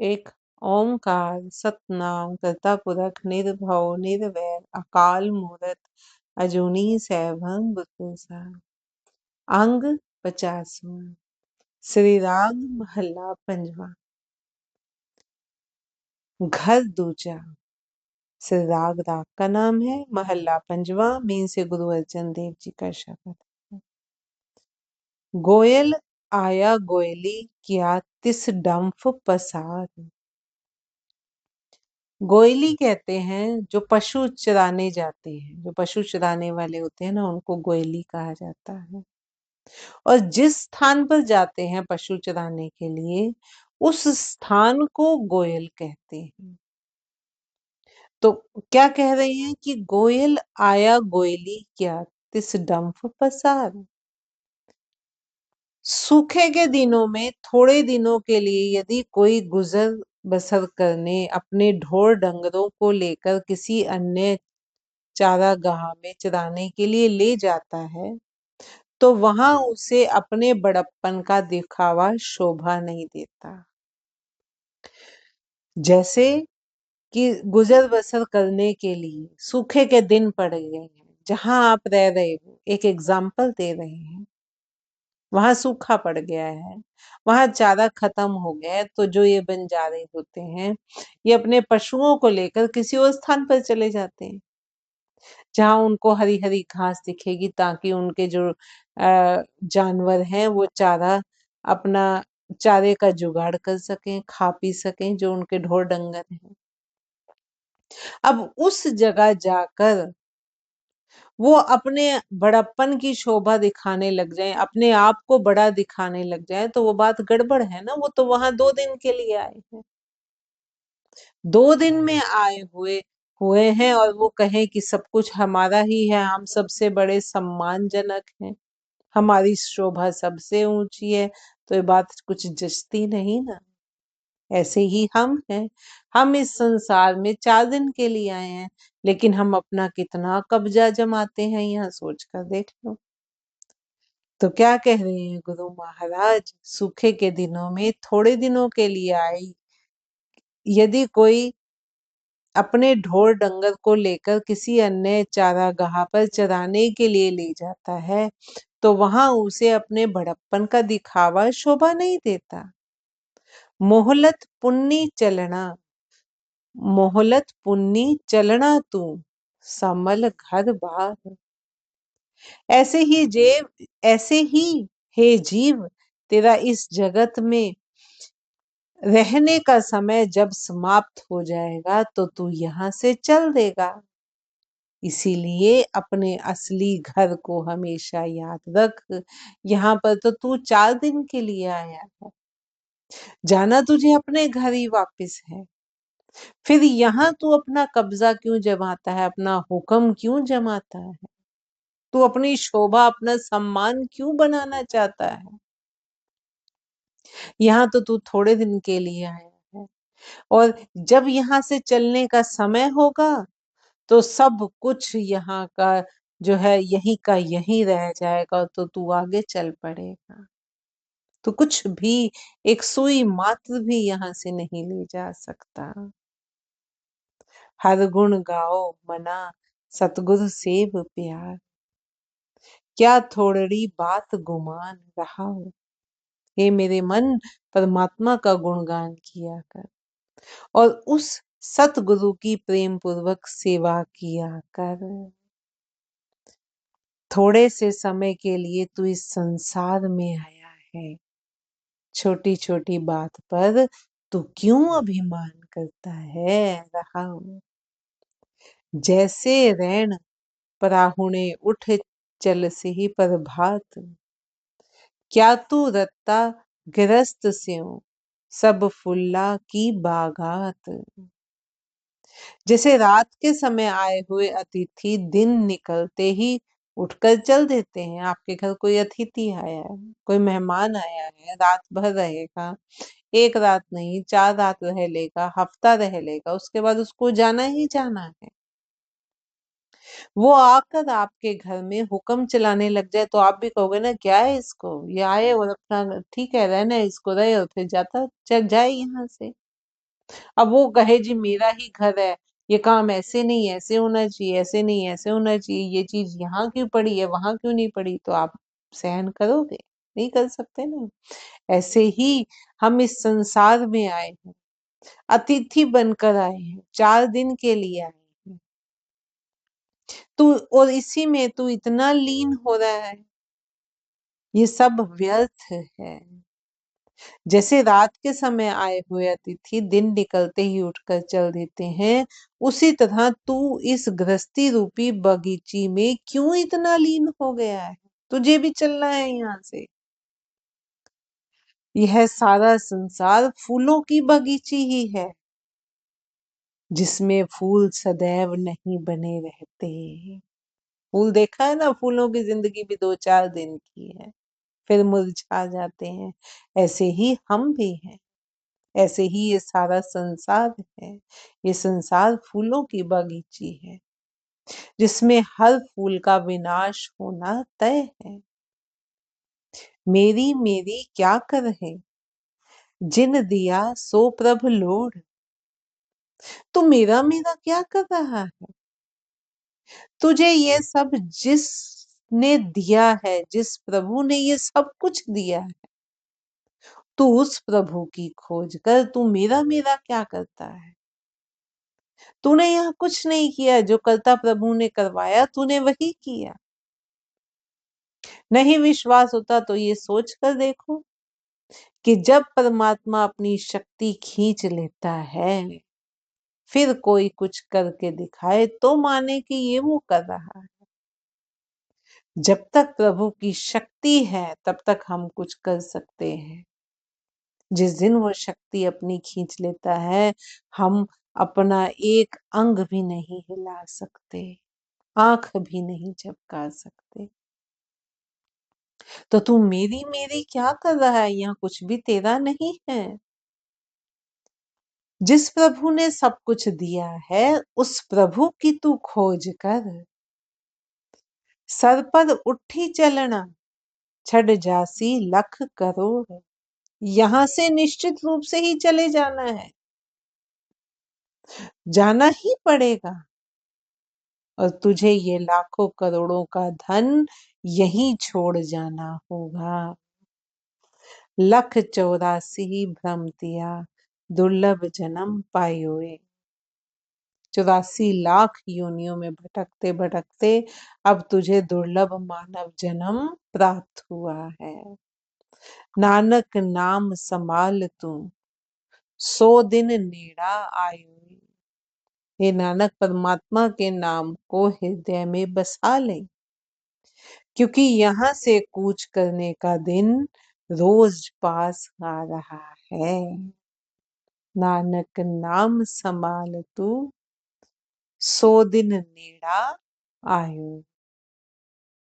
एक ओंकार सतनाम करता पुरख निर्भव निर्वैर अकाल मूरत अजूनी सैभं गुर प्रसाद। अंग 50वां। श्री राग महला पंजवा। घर दूजा। श्री राग का नाम है। महला पंजवा मीन से गुरु अर्जन देव जी का शब्द है। गोयल आया गोयली किया तिस डंफ पसार। गोयली कहते हैं जो पशु चराने जाते हैं, जो पशु चराने वाले होते हैं ना, उनको गोयली कहा जाता है। और जिस स्थान पर जाते हैं पशु चराने के लिए, उस स्थान को गोयल कहते हैं। तो क्या कह रहे हैं कि गोयल आया गोयली क्या तिस डंफ पसार। सूखे के दिनों में थोड़े दिनों के लिए यदि कोई गुजर बसर करने अपने ढोर डंगरों को लेकर किसी अन्य चारागाह में चराने के लिए ले जाता है, तो वहां उसे अपने बड़प्पन का दिखावा शोभा नहीं देता। जैसे कि गुजर बसर करने के लिए सूखे के दिन पड़ गए हैं, जहां आप रह रहे हो, एक एग्जाम्पल दे रहे हैं, वहां सूखा पड़ गया है, वहां चारा खत्म हो गया है, तो जो ये बंजारे होते हैं, ये अपने पशुओं को लेकर किसी और स्थान पर चले जाते हैं जहां उनको हरी हरी घास दिखेगी, ताकि उनके जो जानवर हैं वो चारा अपना चारे का जुगाड़ कर सकें, खा पी सकें, जो उनके ढोर डंगर हैं। अब उस जगह जाकर वो अपने बड़प्पन की शोभा दिखाने लग जाए, अपने आप को बड़ा दिखाने लग जाए, तो वो बात गड़बड़ है ना। वो तो वहां 2 दिन के लिए आए हैं, 2 दिन में आए हुए हुए हैं, और वो कहें कि सब कुछ हमारा ही है, हम सबसे बड़े सम्मानजनक हैं, हमारी शोभा सबसे ऊंची है, तो ये बात कुछ जचती नहीं ना। ऐसे ही हम हैं, हम इस संसार में 4 दिन के लिए आए हैं, लेकिन हम अपना कितना कब्जा जमाते हैं, यहाँ सोच कर देख लो। तो क्या कह रहे हैं गुरु महाराज, सूखे के दिनों में थोड़े दिनों के लिए आई यदि कोई अपने ढोर डंगर को लेकर किसी अन्य चारागाह पर चराने के लिए ले जाता है, तो वहां उसे अपने बड़प्पन का दिखावा शोभा नहीं देता। मोहलत पुन्नी चलना, मोहलत पुन्नी चलना तू समल घर बार। ऐसे ही हे जीव, तेरा इस जगत में रहने का समय जब समाप्त हो जाएगा, तो तू यहाँ से चल देगा। इसीलिए अपने असली घर को हमेशा याद रख। यहाँ पर तो तू 4 दिन के लिए आया है, जाना तुझे अपने घर ही वापस है। फिर यहाँ तू अपना कब्जा क्यों जमाता है, अपना हुक्म क्यों जमाता है, तू अपनी शोभा अपना सम्मान क्यों बनाना चाहता है। यहाँ तो तू थोड़े दिन के लिए आया है, और जब यहाँ से चलने का समय होगा, तो सब कुछ यहाँ का जो है यहीं का यहीं रह जाएगा, तो तू आगे चल पड़ेगा। तो कुछ भी, एक सुई मात्र भी यहाँ से नहीं ले जा सकता। हर गुण गाओ मना सतगुरु सेव प्यार, क्या थोड़ी बात गुमान रहा हो। हे मेरे मन, परमात्मा का गुणगान किया कर, और उस सतगुरु की प्रेम पूर्वक सेवा किया कर। थोड़े से समय के लिए तू इस संसार में आया है, छोटी छोटी बात पर तू क्यों अभिमान करता है। रहा हूं जैसे रैन पराहुणे उठ चल से ही प्रभात, क्या तू रत्ता गिरस्त स्यों सब फुल्ला की बागात। जैसे रात के समय आए हुए अतिथि दिन निकलते ही उठकर चल देते हैं। आपके घर कोई अतिथि आया है, कोई मेहमान आया है, रात भर रहेगा, एक रात नहीं 4 रात रह लेगा, हफ्ता रह लेगा, उसके बाद उसको जाना ही जाना है। वो आकर आपके घर में हुक्म चलाने लग जाए, तो आप भी कहोगे ना, क्या है इसको, ये आए और अपना ठीक है रहना है इसको, रहे और फिर जाता चल जाए यहाँ से। अब वो कहे जी मेरा ही घर है, ये काम ऐसे नहीं ऐसे होना चाहिए, ऐसे नहीं ऐसे होना चाहिए, ये चीज यहाँ क्यों पड़ी है वहां क्यों नहीं पड़ी, तो आप सहन करोगे? नहीं कर सकते ना। ऐसे ही हम इस संसार में आए हैं, अतिथि बनकर आए हैं, 4 दिन के लिए आए हैं। तू और इसी में तू इतना लीन हो रहा है, ये सब व्यर्थ है। जैसे रात के समय आए हुए अतिथि दिन निकलते ही उठकर चल देते हैं, उसी तरह तू इस गृहस्थी रूपी बगीची में क्यों इतना लीन हो गया है? तुझे भी चलना है यहाँ से। यह सारा संसार फूलों की बगीची ही है, जिसमें फूल सदैव नहीं बने रहते। फूल देखा है ना, फूलों की जिंदगी भी 2-4 दिन की है, फिर मुरझा जाते हैं। ऐसे ही हम भी हैं, ऐसे ही ये सारा संसार है। ये संसार फूलों की बगीची है, जिसमें हर फूल का विनाश होना तय है। मेरी मेरी क्या कर है, जिन दिया सो प्रभ लोड। तू मेरा मेरा क्या कर रहा है? तुझे ये सब जिसने दिया है, जिस प्रभु ने ये सब कुछ दिया है, तू उस प्रभु की खोज कर, तू मेरा मेरा क्या करता है? तूने यहाँ कुछ नहीं किया, जो करता प्रभु ने करवाया तूने वही किया। नहीं विश्वास होता तो ये सोच कर देखो कि जब परमात्मा अपनी शक्ति खींच लेता है, फिर कोई कुछ करके दिखाए तो माने कि ये वो कर रहा है। जब तक प्रभु की शक्ति है तब तक हम कुछ कर सकते हैं। जिस दिन वो शक्ति अपनी खींच लेता है, हम अपना एक अंग भी नहीं हिला सकते, आंख भी नहीं झपका सकते। तो तू मेरी मेरी क्या कर रहा है? यहाँ कुछ भी तेरा नहीं है। जिस प्रभु ने सब कुछ दिया है, उस प्रभु की तू खोज कर। सर पर उठी चलना, छड़ जासी लख करोड़। यहाँ से निश्चित रूप से ही चले जाना है, जाना ही पड़ेगा। और तुझे ये लाखों करोड़ों का धन यहीं छोड़ जाना होगा। 1,84 भ्रमतिया दुर्लभ जन्म पायोए। 84 लाख योनियों में भटकते भटकते अब तुझे दुर्लभ मानव जन्म प्राप्त हुआ है। नानक नाम समाल तू, 100 दिन नेड़ा आयो। हे नानक, परमात्मा के नाम को हृदय में बसा ले, क्योंकि यहाँ से कूच करने का दिन रोज पास आ रहा है। नानक नाम समाल तू, 100 दिन नेड़ा आयो।